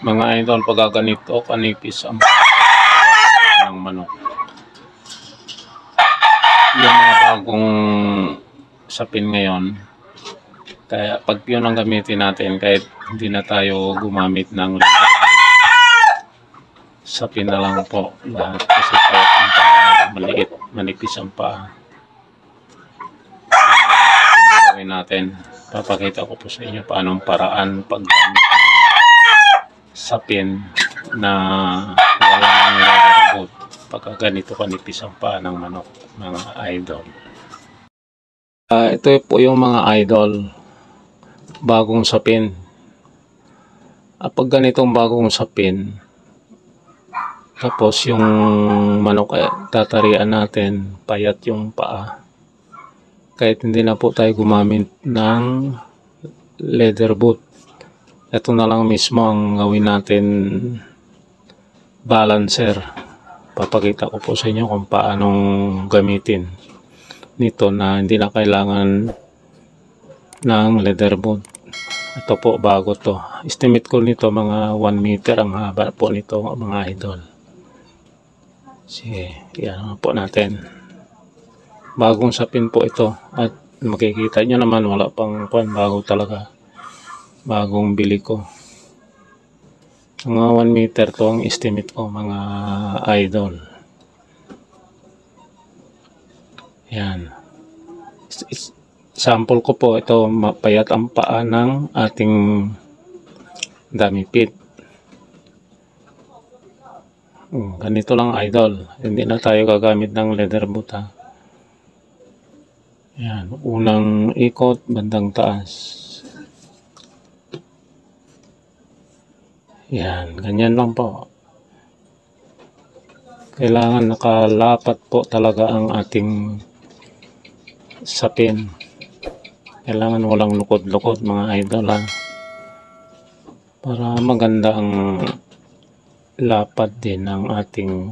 Mga idol, pagka ganito kanipis ang ng manok. Yung mga bagong sapin ngayon, kaya pag yun ang gamitin natin, kahit hindi na tayo gumamit ng sapin na lang po lahat, kasi kahit ang maliit, manipis ang paa. Gawin natin, papakita ko po sa inyo paano ang paraan paggamit ng sapin na wala ng leather boot pagka ganito kanipis ang paa ng manok, mga idol. Ito po yung mga idol, bagong sapin. Pag ganitong bagong sapin, tapos yung manok ay tatarian natin, payat yung paa, kahit hindi na po tayo gumamit ng leather boot, ito na lang mismo ang gawin natin, balancer. Papakita ko po sa inyo kung paanong gamitin nito na hindi na kailangan ng leather boot. Ito po, bago to. Estimate ko nito mga 1 meter ang haba po nito, mga idol. Sige, yan po natin. Bagong sapin po ito, at makikita nyo naman wala pang bago talaga. Bagong bili ko. Mga 1 meter to ang estimate ko, mga idol. Yan. Sample ko po ito, mapayat ang paa ng ating dummy pit. Ganito lang idol. Hindi na tayo gagamit ng leather boot, ha. Yan. Unang ikot, bandang taas. Yan, ganyan lang po. Kailangan nakalapat po talaga ang ating sapin. Kailangan walang lukod-lukod, mga idol, ha, para maganda ang lapat din ng ating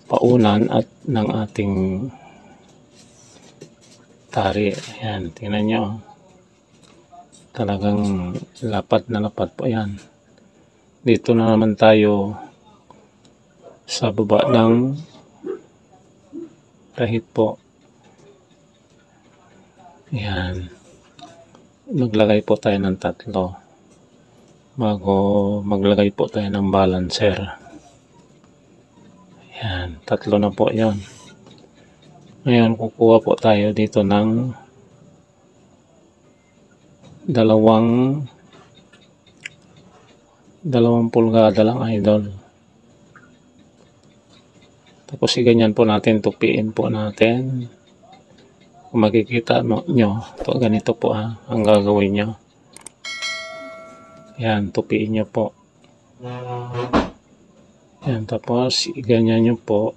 paunan at ng ating tari. Yan, tingnan nyo. Talagang lapat na lapat po yan. Dito na naman tayo sa baba ng rahit po. Yan. Maglagay po tayo ng 3 bago maglagay po tayo ng balancer. Yan. 3 na po yan. Ngayon, kukuha po tayo dito ng 2 pulgada lang, idol. Tapos ganyan po natin, tupiin po natin. Kung makikita nyo, ito ganito po, ha, ang gagawin nyo. Yan, tupiin nyo po. Yan, tapos ganyan nyo po.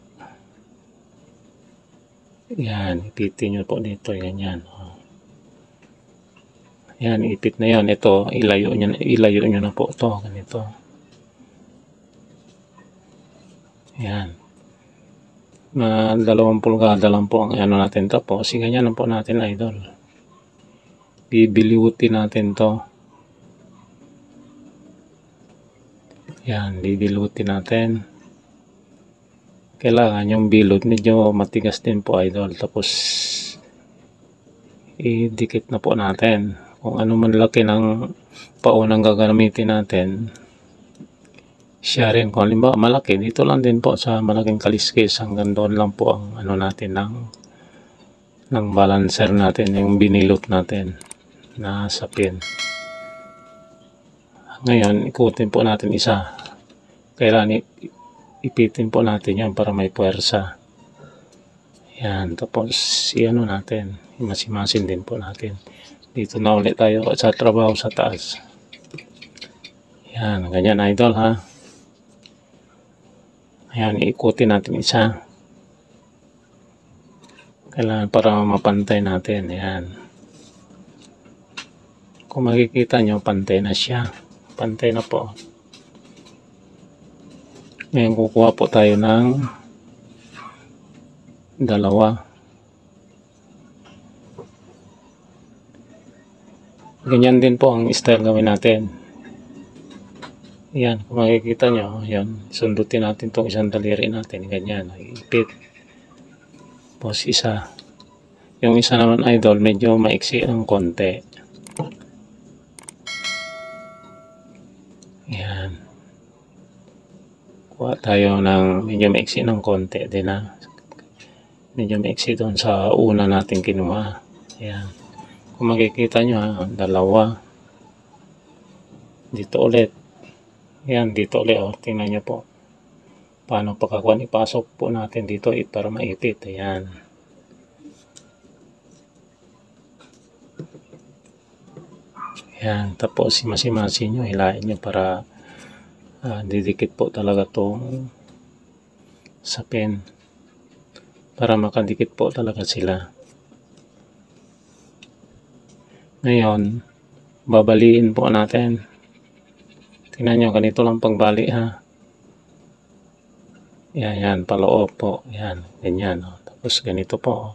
Yan, ipitin nyo po dito, ganyan. Yan, ipit na yan. Ito, ilayo nyo na po ito. Ganito. Yan. Na 2 pulgada lang po ang ano natin. Tapos, ganyan lang po natin, idol. Bibiliwutin natin to. Yan, bibiliwutin natin. Kailangan yung bilot medyo matigas din po, idol. Tapos, idikit na po natin. Kung ano man laki ng paunang gagamitin natin, siya rin. Kung halimbawa malaki, dito lang din po sa malaking kaliskis, hanggang doon lang po ang ano natin ng balancer natin, yung binilot natin na sapin. Ngayon, ikutin po natin isa. Kailangan ipitin po natin yan para may puwersa. Yan, tapos iano natin, masimasin din po natin. Dito na ulit tayo sa trabaho sa taas. Yan, ganyan, idol, ha. Ayan, ikutin natin isa. Kailangan para mapantay natin. Ayan. Kung makikita nyo, pantay na siya. Pantay na po. Ngayon, kukuha po tayo ng 2. Ganyan din po ang style gawin natin. Yan, kung makikita nyo, yan, sundutin natin itong isang daliri natin, ganyan, ipit. Tapos isa. Yung isa naman idol, medyo maiksi ng konti. Yan. Kuha tayo ng medyo maiksi ng konti din na. Medyo maiksi doon sa una natin kinuha. Yan. Kung makikita nyo, dalawa. Dito ulit. Yan, dito ulit. O, tingnan nyo po. Paano pagkakuan ipasok po natin dito para maipit. Ayan. Ayan. Tapos simasi-masi nyo. Hilain nyo para didikit po talaga itong sapin. Para makadikit po talaga sila. Ngayon, babaliin po natin. Tingnan nyo, ganito lang pagbali ha. Yan, paloob po. Yan, ganyan. O. Tapos ganito po.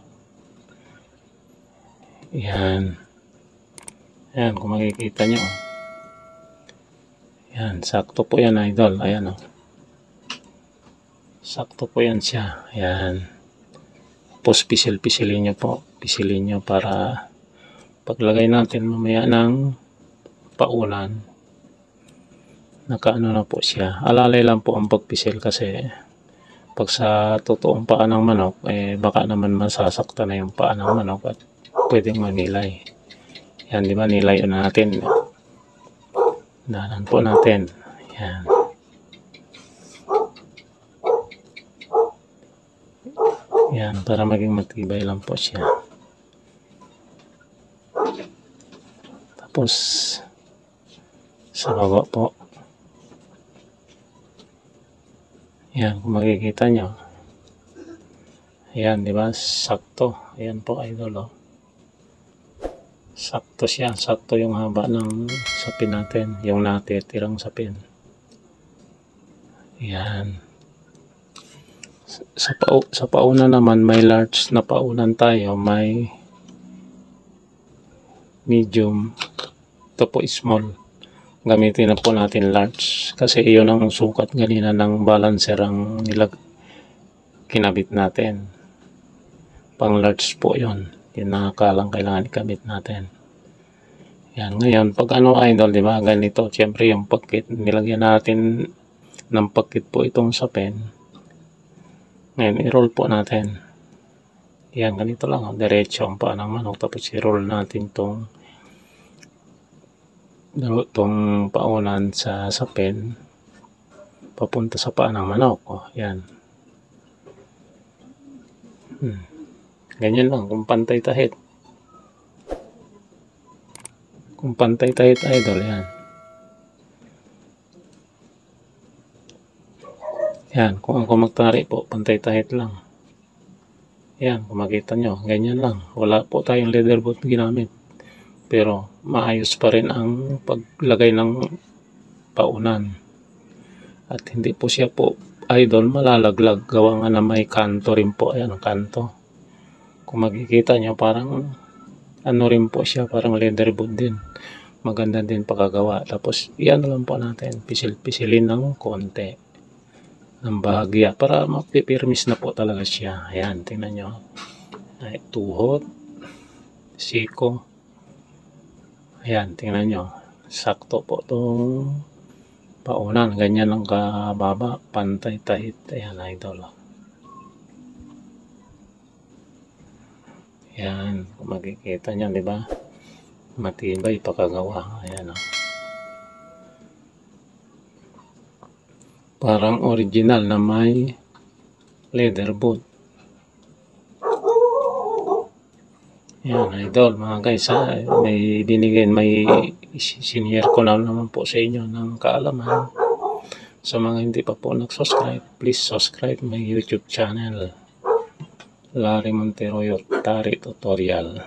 Yan. Yan, kung makikita nyo. Yan, sakto po yan idol. Ayan o. Sakto po yan siya. Yan. Tapos pisil-pisilin nyo po. Pisilin nyo para paglagay natin mamaya ng paunan. Nakaano na po siya. Alalay lang po ang pagpisil kasi pag sa totoong paa ng manok, baka naman masasaktan na yung paa ng manok at pwedeng manilay. Yan, di ba? Nilay na natin. Dahanan po natin. Yan. Yan, para maging matibay lang po siya. Tapos, sa baba po. Yan, kung makikita nyo. Ayan, di ba? Sakto. Ayan po, idol, oh. Sakto siya. Sakto yung haba ng sapin natin. Yung natitirang sapin. Ayan. Sa pauna naman, may large na paunan tayo. May medium. Ito po, small. Gamitin na po natin large kasi iyon ang sukat ganina ng balancer ang kinabit natin. Pang large po yon. Yun nakakalang kailangan ikabit natin. Yan, ngayon pag ano idol, di ba? Ganito, siyempre yung pagkit, nilagyan natin ng pagkit po itong sapin. Ngayon, i-roll po natin. Yan, ganito lang. Diretso ang paa ng manok. Tapos i-roll natin itong paunan sa sapin papunta sa paa ng manok. O, yan. Ganyan lang. Kung pantay tahit. Kung pantay tahit idol, yan. Yan. Kung ako magtari po, pantay tahit lang. Yan. Kung makita nyo, ganyan lang. Wala po tayong leather boot ginamit. Pero maayos pa rin ang paglagay ng paunan. At hindi po siya po, idol, malalaglag. Gawa nga na may kanto rin po. Ayan, kanto. Kung makikita nyo, parang ano rin po siya, parang leather boot din. Maganda din pagkagawa. Tapos, iyan lang po natin. Pisil-pisilin ng konti. Ng bahagya. Para mapipirmis na po talaga siya. Ayan, tingnan nyo. Ay, tuhod. Siko. Ayan, tingnan nyo. Sakto po itong paunan. Ganyan lang kababa. Pantay tahit. Ayan, idol. Ayan, kung makikita nyo, di ba? Matibay pagkagawa. Ayan, o. Parang original na may leather boot. Yan, idol, mga guys, may sinire ko na naman po sa inyo ng kaalaman. Sa mga hindi pa po nag-subscribe, please subscribe my YouTube channel, Larry Montero Yotari Tutorial.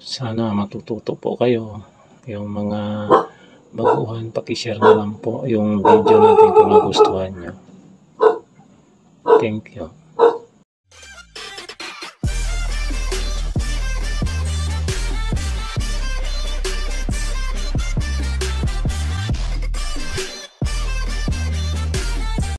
Sana matututo po kayo. Yung mga baguhan, pakishare na lang po yung video natin kung nagustuhan nyo. Thank you.